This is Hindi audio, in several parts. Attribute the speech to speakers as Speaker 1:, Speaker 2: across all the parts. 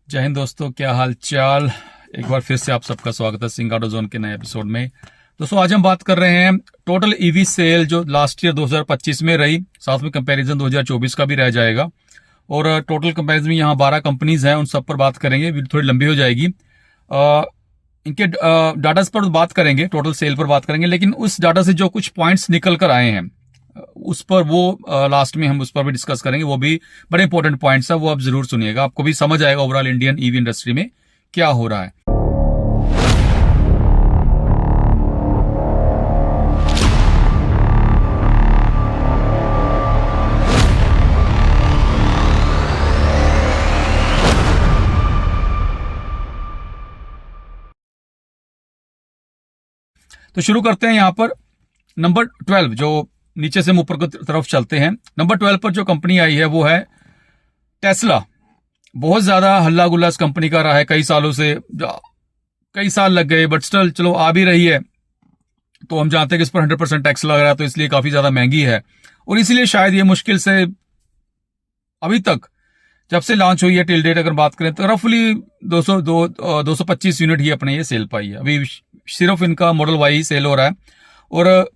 Speaker 1: जय हिंद दोस्तों, क्या हाल चाल। एक बार फिर से आप सबका स्वागत है सिंह ऑटो जोन के नए एपिसोड में। दोस्तों आज हम बात कर रहे हैं टोटल ईवी सेल जो लास्ट ईयर 2025 में रही, साथ में कंपैरिजन 2024 का भी रह जाएगा। और टोटल कंपैरिजन में यहाँ 12 कंपनीज हैं, उन सब पर बात करेंगे। वीडियो थोड़ी लंबी हो जाएगी। इनके डाटा पर बात करेंगे, टोटल सेल पर बात करेंगे, लेकिन उस डाटा से जो कुछ पॉइंट्स निकल कर आए हैं उस पर वो लास्ट में हम उस पर भी डिस्कस करेंगे। वो भी बड़े इंपॉर्टेंट पॉइंट्स है, वो आप जरूर सुनिएगा, आपको भी समझ आएगा ओवरऑल इंडियन ईवी इंडस्ट्री में क्या हो रहा है। तो शुरू करते हैं यहाँ पर नंबर 12, जो नीचे से हम ऊपर की तरफ चलते हैं। नंबर 12 पर जो कंपनी आई है वो है टेस्ला। बहुत ज्यादा हल्ला गुल्ला इस कंपनी का रहा है कई सालों से, कई साल लग गए, बट स्टिल चलो आ भी रही है। तो हम जानते हैं कि इस पर 100% टैक्स लग रहा है, तो इसलिए काफी ज्यादा महंगी है। और इसलिए शायद ये मुश्किल से अभी तक जब से लॉन्च हुई है टिल डेट अगर बात करें तो रफली 225 यूनिट ही अपने ये सेल पाई है। अभी सिर्फ इनका मॉडल वाई सेल हो रहा है। और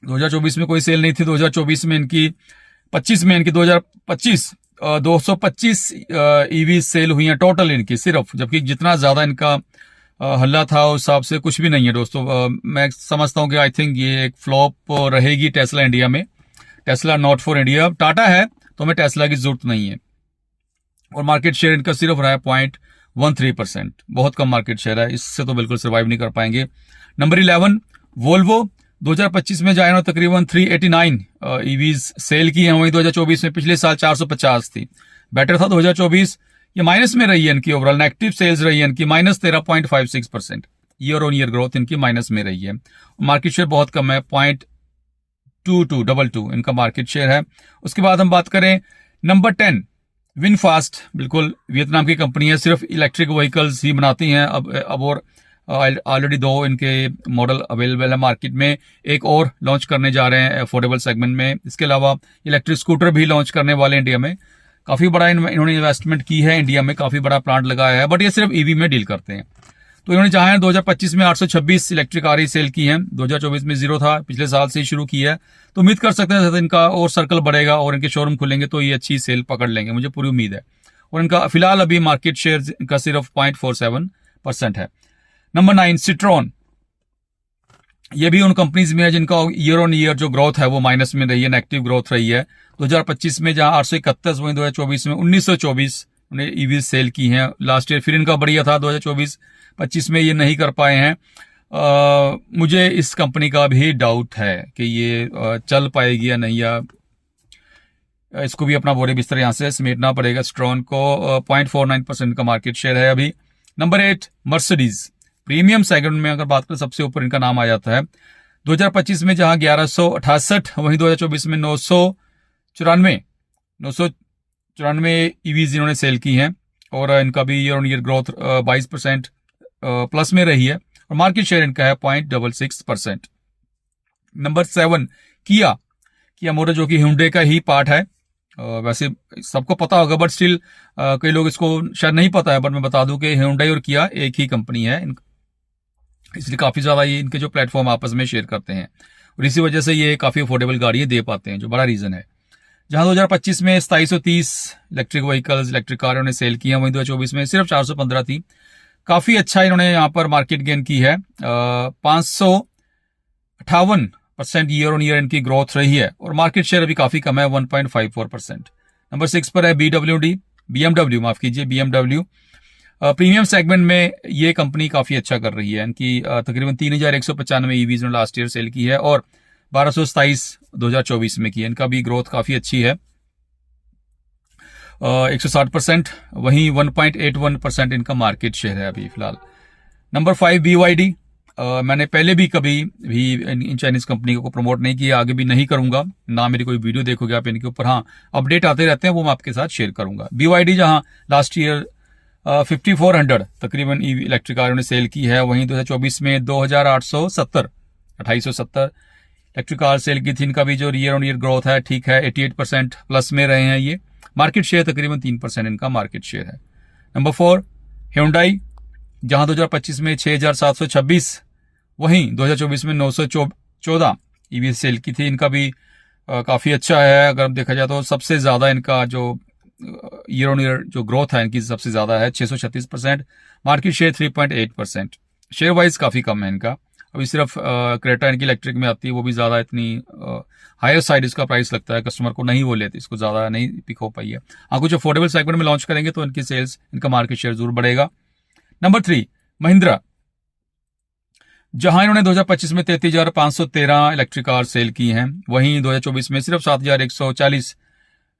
Speaker 1: 2024 में कोई सेल नहीं थी। 2024 में इनकी 25 में इनकी 225 ईवी सेल हुई हैं टोटल इनकी सिर्फ, जबकि जितना ज्यादा इनका हल्ला था उस हिसाब से कुछ भी नहीं है दोस्तों। मैं समझता हूं कि आई थिंक ये एक फ्लॉप रहेगी टेस्ला इंडिया में। Tesla not for India. Tata है तो हमें टेस्ला की जरूरत नहीं है। और मार्केट शेयर इनका सिर्फ रहा है 0.13%, बहुत कम मार्केट शेयर है, इससे तो बिल्कुल सर्वाइव नहीं कर पाएंगे। Number 11 Volvo. 2025 में जाए तकरीबन 389 ईवीज सेल की हैं, वहीं 2024 में पिछले साल 450 थी। बेटर था 2024। ये माइनस में रही है इनकी, ओवरऑल नेगेटिव सेल्स रही है इनकी -13.56%। ईयर ऑन ईयर ग्रोथ इनकी माइनस में रही है। मार्केट शेयर बहुत कम है, 0.22 इनका मार्केट शेयर है। उसके बाद हम बात करें नंबर 10 विनफास्ट। बिल्कुल वियतनाम की कंपनी है, सिर्फ इलेक्ट्रिक व्हीकल्स ही बनाती हैं अब और ऑलरेडी 2 इनके मॉडल अवेलेबल है मार्केट में। एक और लॉन्च करने जा रहे हैं अफोर्डेबल सेगमेंट में। इसके अलावा इलेक्ट्रिक स्कूटर भी लॉन्च करने वाले इंडिया में। काफी बड़ा इन्होंने इन्वेस्टमेंट की है इंडिया में, काफी बड़ा प्लांट लगाया है, बट ये सिर्फ ईवी में डील करते हैं। तो इन्होंने चाहे 2025 में 826 इलेक्ट्रिक कार ही सेल की हैं। 2024 में 0 था, पिछले साल से ही शुरू की है। तो उम्मीद कर सकते हैं इनका और सर्कल बढ़ेगा और इनके शोरूम खुलेंगे तो ये अच्छी सेल पकड़ लेंगे, मुझे पूरी उम्मीद है। और इनका फिलहाल अभी मार्केट शेयर का सिर्फ 0.47% है। Number 9 Citroen. ये भी उन कंपनीज में है जिनका ईयर ऑन ईयर जो ग्रोथ है वो माइनस में रही है, नेगेटिव ग्रोथ रही है। 2025 में जहां 831, वहीं 2024 में 1924 उन्हें ईवी सेल की हैं। लास्ट ईयर फिर इनका बढ़िया था, 2024-25 में ये नहीं कर पाए हैं। मुझे इस कंपनी का भी डाउट है कि ये चल पाएगी या नहीं, या इसको भी अपना बोरे बिस्तर यहां से समेटना पड़ेगा। स्ट्रॉन को 0.49% का मार्केट शेयर है अभी। Number 8 Mercedes. प्रीमियम सेगमेंट में अगर बात करें सबसे ऊपर इनका नाम आ जाता है। 2025 में जहां 1168, वहीं 2024 में 994 ईवीज इन्होंने सेल की हैं। और इनका भी year on year growth 22% plus में रही है। और मार्केट शेयर इनका है 0.66%। नंबर 7 किया मोटर, जो कि hyundai का ही पार्ट है। वैसे सबको पता होगा, बट स्टिल कई लोग इसको शायद नहीं पता है, बट मैं बता दूं कि hyundai और किया एक ही कंपनी है, इसलिए काफी ज्यादा ये इनके जो प्लेटफॉर्म आपस में शेयर करते हैं और इसी वजह से ये काफी अफोर्डेबल गाड़ियां दे पाते हैं, जो बड़ा रीजन है। जहां 2025 में 2730 इलेक्ट्रिक व्हीकल्स, इलेक्ट्रिक कार इन्होंने सेल की है, वहीं 2024 में सिर्फ 415 थी। काफी अच्छा इन्होंने यहाँ पर मार्केट गेन की है। 558% ईयर ऑन ईयर इनकी ग्रोथ रही है। और मार्केट शेयर अभी काफी कम है, 1.54%। नंबर 6 पर है BMW, माफ कीजिए, BMW। प्रीमियम सेगमेंट में ये कंपनी काफी अच्छा कर रही है। इनकी तकरीबन 3195 ईवीज ने लास्ट ईयर सेल की है और 1227 2024 में की है। इनका भी ग्रोथ काफी अच्छी है, 160%। वहीं 1.81% इनका मार्केट शेयर है अभी फिलहाल। Number 5 BYD। मैंने पहले भी कभी भी इन चाइनीज कंपनी को प्रमोट नहीं किया, आगे भी नहीं करूंगा, ना मेरी कोई वीडियो देखोगे आप इनके ऊपर। हाँ, अपडेट आते रहते हैं, वो मैं आपके साथ शेयर करूंगा। BYD जहां लास्ट ईयर 5400 तकरीबन ईवी इलेक्ट्रिक कार ने सेल की है, वहीं 2024 में 2870 इलेक्ट्रिक कार सेल की थी। इनका भी जो ईयर ऑन ईयर ग्रोथ है ठीक है, 88% प्लस में रहे हैं ये। मार्केट शेयर तकरीबन 3% इनका मार्केट शेयर है। नंबर 4 Hyundai, जहां 2025 में 6,726, वहीं 2024 में 914 ईवी सेल की थी। इनका भी काफ़ी अच्छा है। अगर देखा जाए तो सबसे ज़्यादा इनका जो ईयर ऑन ईयर जो ग्रोथ है इनकी सबसे ज़्यादा है 636%, मार्केट शेयर 3.8%। शेयर वाइज काफ़ी कम है इनका। अभी सिर्फ क्रेटा इनकी इलेक्ट्रिक में आती है, वो भी ज़्यादा इतनी हायर साइड इसका प्राइस लगता है, कस्टमर को नहीं वो लेते, इसको ज़्यादा नहीं पिक हो पाई है। हाँ, कुछ अफोर्डेबल सेगमेंट में लॉन्च करेंगे तो इनकी सेल्स, इनका मार्केट शेयर जरूर बढ़ेगा। नंबर 3 महिंद्रा, जहां इन्होंने 2025 में 33,513 इलेक्ट्रिक कार सेल की हैं, वहीं 2024 में सिर्फ 7,140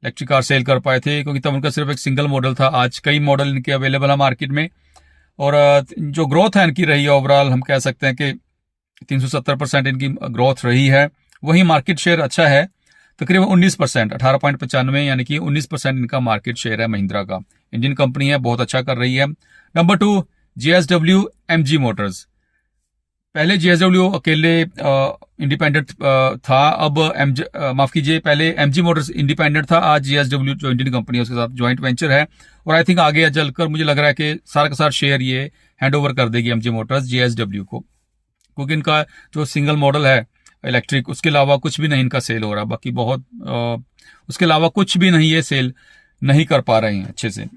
Speaker 1: इलेक्ट्रिक कार सेल कर पाए थे, क्योंकि तब उनका सिर्फ एक सिंगल मॉडल था। आज कई मॉडल इनके अवेलेबल है मार्केट में, और जो ग्रोथ है इनकी रही है ओवरऑल, हम कह सकते हैं कि 370% इनकी ग्रोथ रही है। वहीं मार्केट शेयर अच्छा है, तकरीबन 19%, 18.95, यानी कि 19% इनका मार्केट शेयर है महिंद्रा का। इंडियन कंपनी है, बहुत अच्छा कर रही है। Number 2 JSW MG Motors. पहले JSW अकेले इंडिपेंडेंट था, अब माफ कीजिए, पहले MG मोटर्स इंडिपेंडेंट था, आज JSW जो इंडियन कंपनी है उसके साथ ज्वाइंट वेंचर है, और आई थिंक आगे चलकर मुझे लग रहा है कि सारा का सारा शेयर ये हैंड ओवर कर देगी MG मोटर्स JSW को, क्योंकि इनका जो सिंगल मॉडल है इलेक्ट्रिक, उसके अलावा कुछ भी नहीं इनका सेल हो रहा। बाकी बहुत उसके अलावा कुछ भी नहीं, ये सेल नहीं कर पा रहे हैं अच्छे से। उस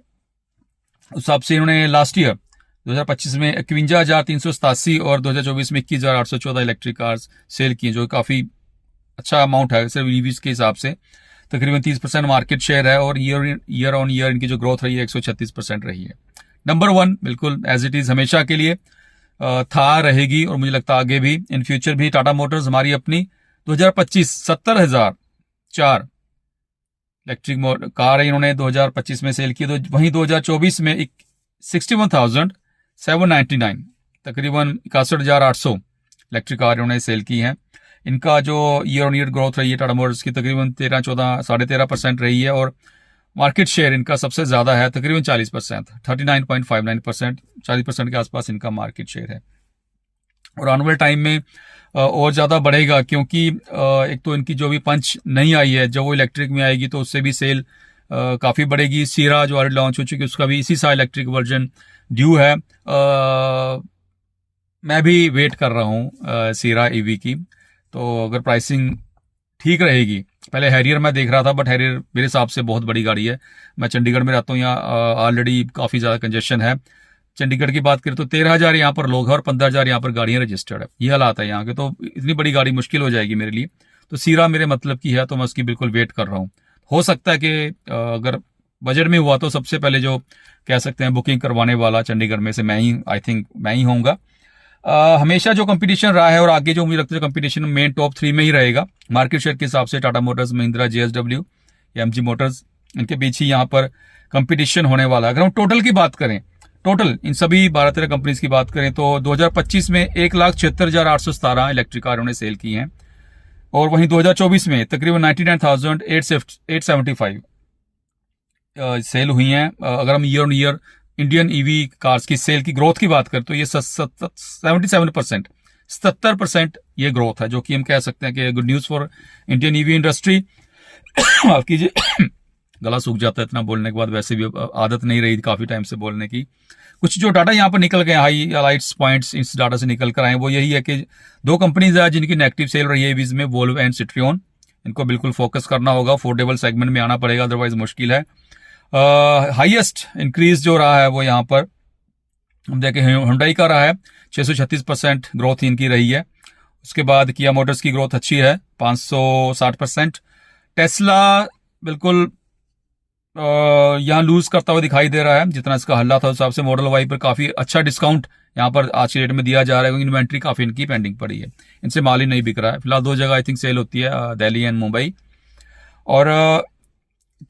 Speaker 1: हिसाब से इन्होंने लास्ट ईयर 2025 में 51,387 और 2024 में 21,814 इलेक्ट्रिक कार्स सेल की, जो काफ़ी अच्छा अमाउंट है सिर्फ ईवीज के हिसाब से। तकरीबन 30% मार्केट शेयर है, और ईयर ऑन ईयर इनकी जो ग्रोथ रही है 136% रही है। नंबर 1 बिल्कुल एज इट इज़ हमेशा के लिए था, रहेगी, और मुझे लगता है आगे भी इन फ्यूचर भी टाटा मोटर्स हमारी अपनी 2025 70,004 इलेक्ट्रिक कार इन्होंने 2025 में सेल की। तो वहीं 2024 में 61,799, तकरीबन 61,800 इलेक्ट्रिक कार इन्होंने सेल की हैं। इनका जो ईयर ऑन ईयर ग्रोथ रही है टाटा मोटर्स की तकरीबन 13-14-13.5% रही है, और मार्केट शेयर इनका सबसे ज्यादा है, तकरीबन 40%, 39.59%, 40% के आसपास इनका मार्केट शेयर है। और आने वाले टाइम में और ज्यादा बढ़ेगा, क्योंकि एक तो इनकी जो भी पंच नहीं आई है, जब वो इलेक्ट्रिक में आएगी तो उससे भी सेल काफी बढ़ेगी। सीरा जो ऑलरेडी लॉन्च हो चुकी है, उसका भी इसी साल इलेक्ट्रिक वर्जन ड्यू है। मैं भी वेट कर रहा हूँ सीरा ईवी की, तो अगर प्राइसिंग ठीक रहेगी। पहले हैरियर मैं देख रहा था, बट हैरियर मेरे हिसाब से बहुत बड़ी गाड़ी है। मैं चंडीगढ़ में रहता हूँ, यहाँ ऑलरेडी काफ़ी ज़्यादा कंजेशन है। चंडीगढ़ की बात करें तो 13,000 यहाँ पर लोग हैं और 15,000 यहाँ पर गाड़ियाँ रजिस्टर्ड है। ये हालात है यहाँ के, तो इतनी बड़ी गाड़ी मुश्किल हो जाएगी मेरे लिए। तो सीरा मेरे मतलब की है, तो मैं उसकी बिल्कुल वेट कर रहा हूँ। हो सकता है कि अगर बजट में हुआ तो सबसे पहले जो कह सकते हैं बुकिंग करवाने वाला चंडीगढ़ में से मैं ही, आई थिंक मैं ही होऊंगा। हमेशा जो कंपटीशन रहा है, और आगे जो मुझे लगता है कंपटीशन मेन टॉप 3 में ही रहेगा मार्केट शेयर के हिसाब से, टाटा मोटर्स, महिंद्रा, JSW या MG मोटर्स, इनके बीच ही यहाँ पर कंपटीशन होने वाला है। अगर हम टोटल की बात करें, टोटल इन सभी 12-13 कंपनीज की बात करें तो 2025 में 1,76,817 इलेक्ट्रिक कार उन्होंने सेल की हैं, और वहीं 2024 में तकरीबन 99,875 सेल हुई हैं। अगर हम year on year Indian EV cars की सेल की ग्रोथ की बात करें तो ये 77%, 77% ये ग्रोथ है, जो कि हम कह सकते हैं कि good news for Indian EV industry. माफ कीजिए, गला सूख जाता है इतना बोलने के बाद, वैसे भी आदत नहीं रही काफी टाइम से बोलने की। कुछ जो डाटा यहाँ पर निकल गए, हाई लाइट्स पॉइंट्स इस डाटा से निकल कर आए, वो यही है कि 2 कंपनीज है जिनकी नेगेटिव सेल रही है ईवीज में, वोल्वो एंड सिट्रियन। इनको बिल्कुल फोकस करना होगा, अफोर्डेबल सेगमेंट में आना पड़ेगा, अदरवाइज मुश्किल है। हाईएस्ट इंक्रीज जो रहा है वो यहाँ पर हम देखें हुंडई का रहा है, 636% ग्रोथ इनकी रही है। उसके बाद किया मोटर्स की ग्रोथ अच्छी है, 560%। टेस्ला बिल्कुल यहाँ लूज करता हुआ दिखाई दे रहा है, जितना इसका हल्ला था उस हिसाब से मॉडल वाई पर काफी अच्छा डिस्काउंट यहाँ पर आज की डेट में दिया जा रहा है, क्योंकि इन्वेंट्री काफी इनकी पेंडिंग पड़ी है, इनसे माल ही नहीं बिक रहा है। फिलहाल 2 जगह आई थिंक सेल होती है, दिल्ली एंड मुंबई। और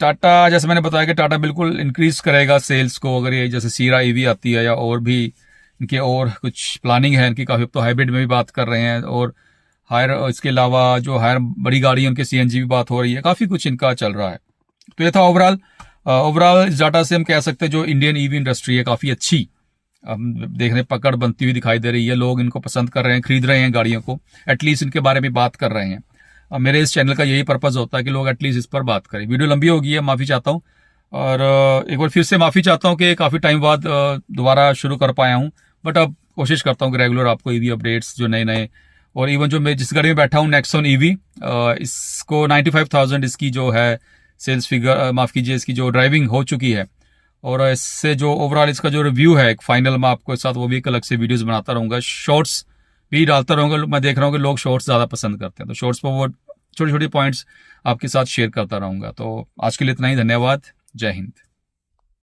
Speaker 1: टाटा, जैसे मैंने बताया कि टाटा बिल्कुल इंक्रीज करेगा सेल्स को, अगर ये जैसे सीरा ईवी आती है या और भी इनके और कुछ प्लानिंग है इनकी काफी, तो हाइब्रिड में भी बात कर रहे हैं, और हायर इसके अलावा जो हायर बड़ी गाड़ी है उनके CNG भी बात हो रही है, काफी कुछ इनका चल रहा है। तो ये था ओवरऑल इस डाटा से हम कह सकते हैं जो इंडियन ईवी इंडस्ट्री है काफी अच्छी देखने पकड़ बनती हुई दिखाई दे रही है। लोग इनको पसंद कर रहे हैं, खरीद रहे हैं गाड़ियों को, एटलीस्ट इनके बारे में बात कर रहे हैं। मेरे इस चैनल का यही पर्पज होता है कि लोग एटलीस्ट इस पर बात करें। वीडियो लंबी हो गई है, माफी चाहता हूँ। और एक बार फिर से माफ़ी चाहता हूँ कि काफ़ी टाइम बाद दोबारा शुरू कर पाया हूँ, बट अब कोशिश करता हूँ कि रेगुलर आपको ईवी अपडेट्स जो नए नए, और इवन जो मैं जिस गाड़ी में बैठा हूँ नेक्सॉन ईवी, इसको 95,000 इसकी जो है सेल्स फिगर, माफ़ कीजिए, इसकी जो ड्राइविंग हो चुकी है, और इससे जो ओवरऑल इसका जो रिव्यू है एक फाइनल में आपको साथ, वो भी एक अलग से वीडियोस बनाता रहूँगा, शॉर्ट्स भी डालता रहूँगा। मैं देख रहा हूँ कि लोग शॉर्ट्स ज़्यादा पसंद करते हैं, तो शॉर्ट्स पर वो छोटी छोटी पॉइंट्स आपके साथ शेयर करता रहूँगा। तो आज के लिए इतना ही, धन्यवाद, जय हिंद।